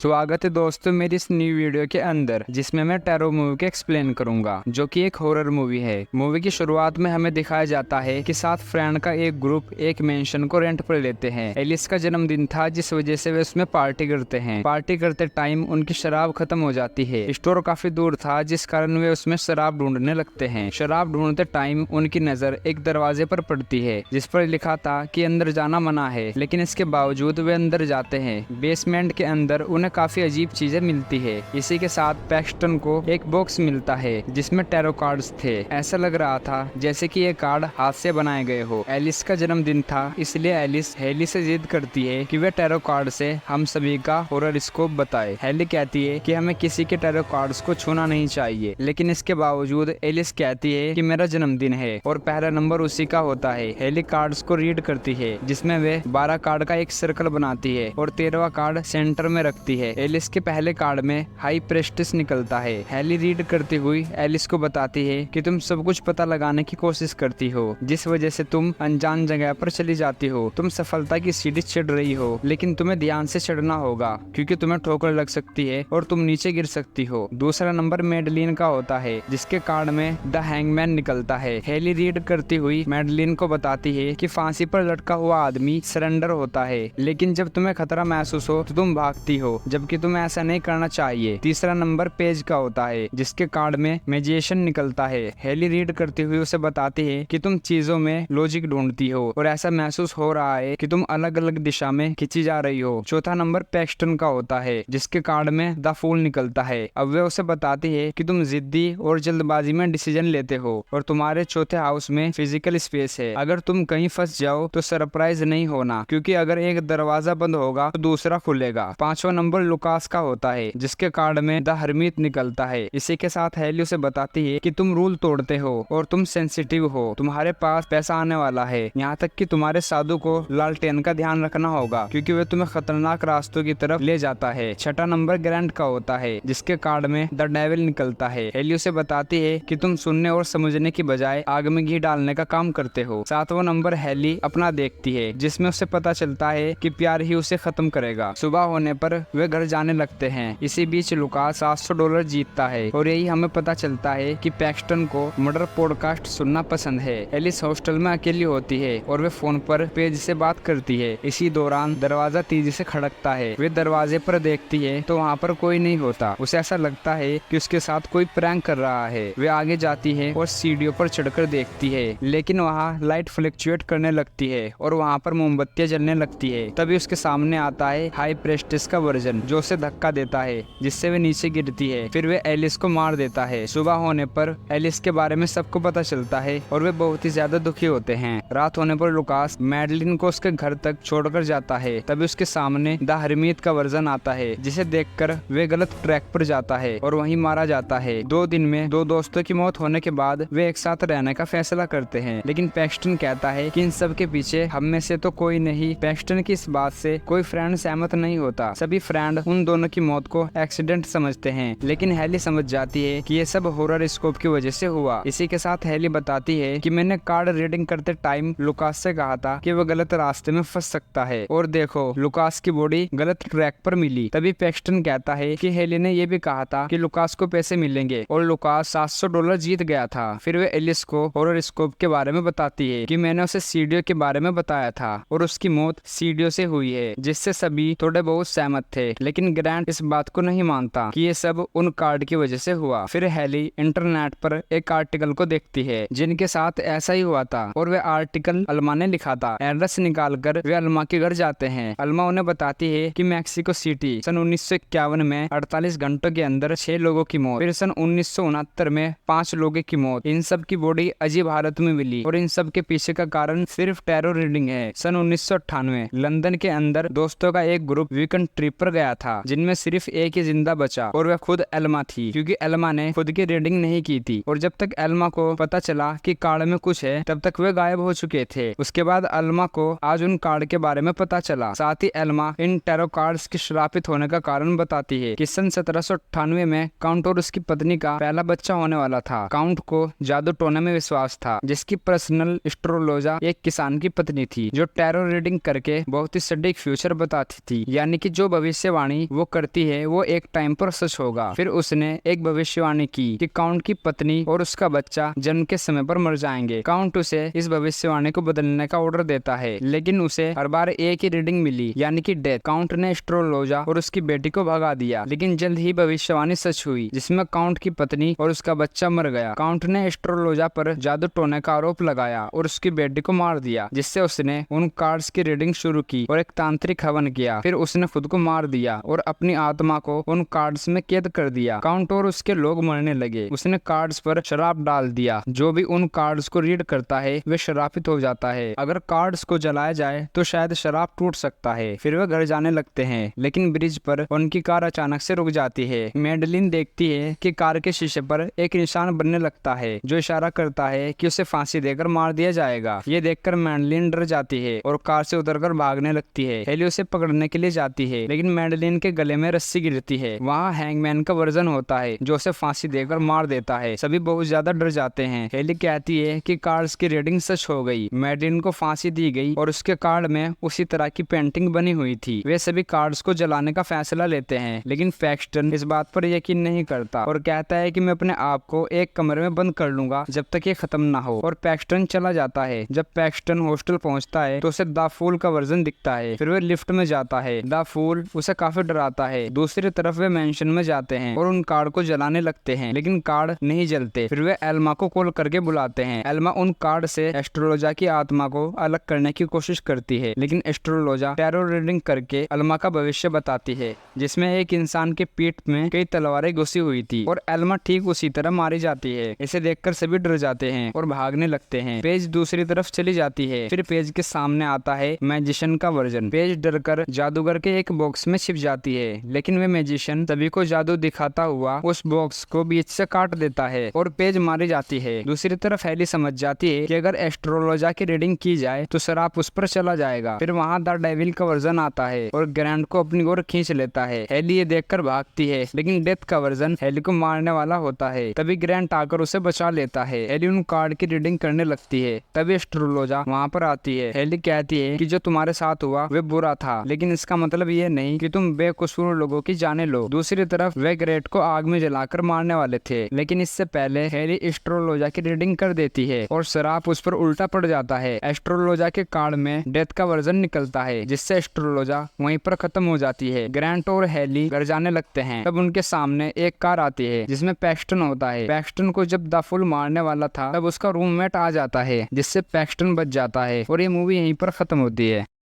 स्वागत है दोस्तों मेरी इस न्यू वीडियो के अंदर, जिसमें मैं टैरो मूवी के एक्सप्लेन करूंगा, जो कि एक हॉरर मूवी है। मूवी की शुरुआत में हमें दिखाया जाता है कि 7 फ्रेंड का एक ग्रुप एक मेंशन को रेंट पर लेते हैं। एलिस का जन्मदिन था, जिस वजह से वे उसमें पार्टी करते हैं। पार्टी करते टाइम उनकी शराब खत्म हो जाती है। स्टोर काफी दूर था, जिस कारण वे उसमें शराब ढूंढने लगते हैं। शराब ढूंढते टाइम उनकी नजर एक दरवाजे पर पड़ती है, जिस पर लिखा था कि अंदर जाना मना है, लेकिन इसके बावजूद वे अंदर जाते हैं। बेसमेंट के अंदर उन्हें काफी अजीब चीजें मिलती है। इसी के साथ पैक्सटन को एक बॉक्स मिलता है, जिसमें टैरो कार्ड्स थे। ऐसा लग रहा था जैसे कि ये कार्ड हाथ से बनाए गए हो। एलिस का जन्मदिन था, इसलिए एलिस हेली से जिद करती है कि वे टैरो कार्ड से हम सभी का हॉरोस्कोप बताए। हेली कहती है कि हमें किसी के टैरो कार्ड्स को छूना नहीं चाहिए, लेकिन इसके बावजूद एलिस कहती है कि मेरा जन्मदिन है और पहला नंबर उसी का होता है। हेली कार्ड्स को रीड करती है, जिसमें वे 12 कार्ड का एक सर्कल बनाती है और 13वां कार्ड सेंटर में रखती है। एलिस के पहले कार्ड में हाई प्रेस्टिस निकलता है। हेली रीड करती हुई एलिस को बताती है कि तुम सब कुछ पता लगाने की कोशिश करती हो, जिस वजह से तुम अनजान जगह पर चली जाती हो। तुम सफलता की सीढ़ी चढ़ रही हो, लेकिन तुम्हें ध्यान से चढ़ना होगा, क्योंकि तुम्हें ठोकर लग सकती है और तुम नीचे गिर सकती हो। दूसरा नंबर मेडलिन का होता है, जिसके कार्ड में द हैंगमैन निकलता है। हेली रीड करती हुई मेडलिन को बताती है कि फांसी पर लटका हुआ आदमी सरेंडर होता है, लेकिन जब तुम्हें खतरा महसूस हो तो तुम भागती हो, जबकि तुम्हें ऐसा नहीं करना चाहिए। तीसरा नंबर पेज का होता है, जिसके कार्ड में मैजिशियन निकलता है। हेली रीड करती हुई उसे बताती है कि तुम चीजों में लॉजिक ढूंढती हो और ऐसा महसूस हो रहा है कि तुम अलग अलग दिशा में खींची जा रही हो। चौथा नंबर पैक्सटन का होता है, जिसके कार्ड में द फूल निकलता है। अब वे उसे बताती है कि तुम जिद्दी और जल्दबाजी में डिसीजन लेते हो और तुम्हारे चौथे हाउस में फिजिकल स्पेस है। अगर तुम कहीं फंस जाओ तो सरप्राइज नहीं होना, क्योंकि अगर एक दरवाजा बंद होगा तो दूसरा खुलेगा। पांचवा नंबर लुकास का होता है, जिसके कार्ड में द हरमीत निकलता है। इसी के साथ हेली उसे बताती है कि तुम रूल तोड़ते हो और तुम सेंसिटिव हो। तुम्हारे पास पैसा आने वाला है, यहाँ तक कि तुम्हारे साधु को लालटेन का ध्यान रखना होगा, क्योंकि वह तुम्हें खतरनाक रास्तों की तरफ ले जाता है। छठा नंबर ग्रैंड का होता है, जिसके कार्ड में द डेविल निकलता है। हेली उसे बताती है कि तुम सुनने और समझने की बजाय आग में घी डालने का काम करते हो। सातवां नंबर हेली अपना देखती है, जिसमें उसे पता चलता है कि प्यार ही उसे खत्म करेगा। सुबह होने पर वे घर जाने लगते हैं। इसी बीच लुकास $700 जीतता है और यही हमें पता चलता है कि पैक्सटन को मर्डर पॉडकास्ट सुनना पसंद है। एलिस हॉस्टल में अकेली होती है और वे फोन पर पेज से बात करती है। इसी दौरान दरवाजा तेजी से खड़कता है। वे दरवाजे पर देखती है तो वहाँ पर कोई नहीं होता। उसे ऐसा लगता है कि उसके साथ कोई प्रैंक कर रहा है। वे आगे जाती है और सीढ़ियों पर चढ़कर देखती है, लेकिन वहाँ लाइट फ्लक्चुएट करने लगती है और वहाँ पर मोमबत्तियां जलने लगती है। तभी उसके सामने आता है हाई प्रेस्टिस का वर्जन, जो उसे धक्का देता है, जिससे वे नीचे गिरती है। फिर वे एलिस को मार देता है। सुबह होने पर एलिस के बारे में सबको पता चलता है और वे बहुत ही ज्यादा दुखी होते हैं। रात होने पर लुकास मैडलिन को उसके घर तक छोड़कर जाता है। तभी उसके सामने द हरमीत का वर्जन आता है, जिसे देखकर वे गलत ट्रैक पर जाता है और वहीं मारा जाता है। 2 दिन में 2 दोस्तों की मौत होने के बाद वे एक साथ रहने का फैसला करते हैं, लेकिन पैक्सटन कहता है कि इन सब के पीछे हम में से तो कोई नहीं। पैक्सटन की इस बात से कोई फ्रेंड सहमत नहीं होता। सभी फ्रेंड उन दोनों की मौत को एक्सीडेंट समझते हैं, लेकिन हेली समझ जाती है कि ये सब हॉरोस्कोप की वजह से हुआ। इसी के साथ हेली बताती है कि मैंने कार्ड रीडिंग करते टाइम लुकास से कहा था कि वह गलत रास्ते में फंस सकता है, और देखो लुकास की बॉडी गलत ट्रैक पर मिली। तभी पैक्सटन कहता है कि हेली ने यह भी कहा था कि लुकास को पैसे मिलेंगे, और लुकास $700 जीत गया था। फिर वे एलिस को हॉरोस्कोप के बारे में बताती है कि मैंने उसे सीढ़ियों के बारे में बताया था और उसकी मौत सीढ़ियों से हुई है, जिससे सभी थोड़े बहुत सहमत थे, लेकिन ग्रैंट इस बात को नहीं मानता कि ये सब उन कार्ड की वजह से हुआ। फिर हेली इंटरनेट पर एक आर्टिकल को देखती है, जिनके साथ ऐसा ही हुआ था, और वे आर्टिकल अल्मा ने लिखा था। एड्रेस निकालकर वे अल्मा के घर जाते हैं। अल्मा उन्हें बताती है कि मैक्सिको सिटी सन 1951 में 48 घंटों के अंदर 6 लोगों की मौत, फिर सन 1969 में 5 लोगों की मौत। इन सब की बॉडी अजीब हालत में मिली, और इन सब के पीछे का कारण सिर्फ टैरो रीडिंग है। सन 1998 लंदन के अंदर दोस्तों का एक ग्रुप वीकेंड ट्रिप पर गया था, जिनमें सिर्फ एक ही जिंदा बचा, और वह खुद एल्मा थी, क्योंकि एल्मा ने खुद की रीडिंग नहीं की थी। और जब तक एल्मा को पता चला कि कार्ड में कुछ है, तब तक वे गायब हो चुके थे। उसके बाद एल्मा को आज उन कार्ड के बारे में पता चला। साथ ही एल्मा इन टैरो कार्ड्स के श्रापित होने का कारण बताती है कि सन 1798 में काउंट और उसकी पत्नी का पहला बच्चा होने वाला था। काउंट को जादू टोने में विश्वास था, जिसकी पर्सनल एस्ट्रोलॉजर एक किसान की पत्नी थी, जो टैरो रीडिंग करके बहुत ही सटीक फ्यूचर बताती थी, यानी कि जो भविष्य भविष्यवाणी वो करती है वो एक टाइम पर सच होगा। फिर उसने एक भविष्यवाणी की कि काउंट की पत्नी और उसका बच्चा जन्म के समय पर मर जाएंगे। काउंट उसे इस भविष्यवाणी को बदलने का ऑर्डर देता है, लेकिन उसे हर बार एक ही रीडिंग मिली, यानी कि डेथ। काउंट ने एस्ट्रोलोजा और उसकी बेटी को भगा दिया, लेकिन जल्द ही भविष्यवाणी सच हुई, जिसमें काउंट की पत्नी और उसका बच्चा मर गया। काउंट ने एस्ट्रोलोजा पर जादू टोने का आरोप लगाया और उसकी बेटी को मार दिया, जिससे उसने उन कार्ड्स की रीडिंग शुरू की और एक तांत्रिक हवन किया। फिर उसने खुद को मार दिया और अपनी आत्मा को उन कार्ड्स में कैद कर दिया। काउंट और उसके लोग मरने लगे। उसने कार्ड्स पर शराब डाल दिया। जो भी उन कार्ड्स को रीड करता है वे शराबित हो जाता है। अगर कार्ड्स को जलाया जाए तो शायद शराब टूट सकता है। फिर वे घर जाने लगते हैं, लेकिन ब्रिज पर उनकी कार अचानक से रुक जाती है। मैडलिन देखती है कि कार के शीशे पर एक निशान बनने लगता है, जो इशारा करता है कि उसे फांसी देकर मार दिया जाएगा। ये देखकर मैडलिन डर जाती है और कार से उतरकर भागने लगती है। हेली उसे पकड़ने के लिए जाती है, लेकिन मैडलिन के गले में रस्सी गिरती है। वहाँ हैंगमैन का वर्जन होता है जो उसे फांसी देकर मार देता है। सभी बहुत ज्यादा डर जाते हैं। हेली कहती है कि कार्ड्स की रीडिंग सच हो गई। मैडलिन को फांसी दी गई और उसके कार्ड में उसी तरह की पेंटिंग बनी हुई थी। वे सभी कार्ड्स को जलाने का फैसला लेते हैं, लेकिन पैक्सटन इस बात पर यकीन नहीं करता और कहता है कि मैं अपने आप को एक कमरे में बंद कर लूंगा जब तक ये खत्म ना हो, और पैक्सटन चला जाता है। जब पैक्सटन हॉस्टल पहुंचता है तो उसे द फूल का वर्जन दिखता है। फिर वह लिफ्ट में जाता है। द फूल उसे काफी डराता है। दूसरी तरफ वे मेंशन में जाते हैं और उन कार्ड को जलाने लगते हैं, लेकिन कार्ड नहीं जलते। फिर वे एल्मा को कॉल करके बुलाते हैं। एल्मा उन कार्ड से एस्ट्रोलोजा की आत्मा को अलग करने की कोशिश करती है, लेकिन एस्ट्रोलोजा टैरो रीडिंग करके एल्मा का भविष्य बताती है, जिसमें एक इंसान के पीठ में कई तलवारें घुसी हुई थी और एल्मा ठीक उसी तरह मारी जाती है। इसे देखकर सभी डर जाते हैं और भागने लगते हैं। पेज दूसरी तरफ चली जाती है। फिर पेज के सामने आता है मैजिशियन का वर्जन। पेज डरकर जादूगर के एक बॉक्स में छिप जाती है, लेकिन वे मैजिशियन सभी को जादू दिखाता हुआ उस बॉक्स को बीच से काट देता है और पेज मारी जाती है। दूसरी तरफ हेली समझ जाती है कि अगर एस्ट्रोलोजा की रीडिंग की जाए तो शराब उस पर चला जाएगा। फिर वहाँ द डेविल का वर्जन आता है और ग्रैंड को अपनी ओर खींच लेता है। हेली ये देखकर भागती है, लेकिन डेथ का वर्जन हेली को मारने वाला होता है। तभी ग्रैंड आकर उसे बचा लेता है। हेली उन कार्ड की रीडिंग करने लगती है। तभी एस्ट्रोलोजा वहाँ पर आती है। हेली कहती है कि जो तुम्हारे साथ हुआ वे बुरा था, लेकिन इसका मतलब ये नहीं कि तुम बेकसूर लोगों की जाने लो। दूसरी तरफ वे ग्रेट को आग में जलाकर मारने वाले थे, लेकिन इससे पहले हेली एस्ट्रोलोजा की रीडिंग कर देती है और शराब उस पर उल्टा पड़ जाता है। एस्ट्रोलोजा के कार्ड में डेथ का वर्जन निकलता है, जिससे एस्ट्रोलोजा वहीं पर खत्म हो जाती है। ग्रैंट और हेली घर जाने लगते हैं। तब उनके सामने एक कार आती है जिसमें पैक्सटन होता है। पैक्सटन को जब द फूल मारने वाला था तब उसका रूममेट आ जाता है, जिससे पैक्सटन बच जाता है और ये मूवी यहीं पर खत्म होती है।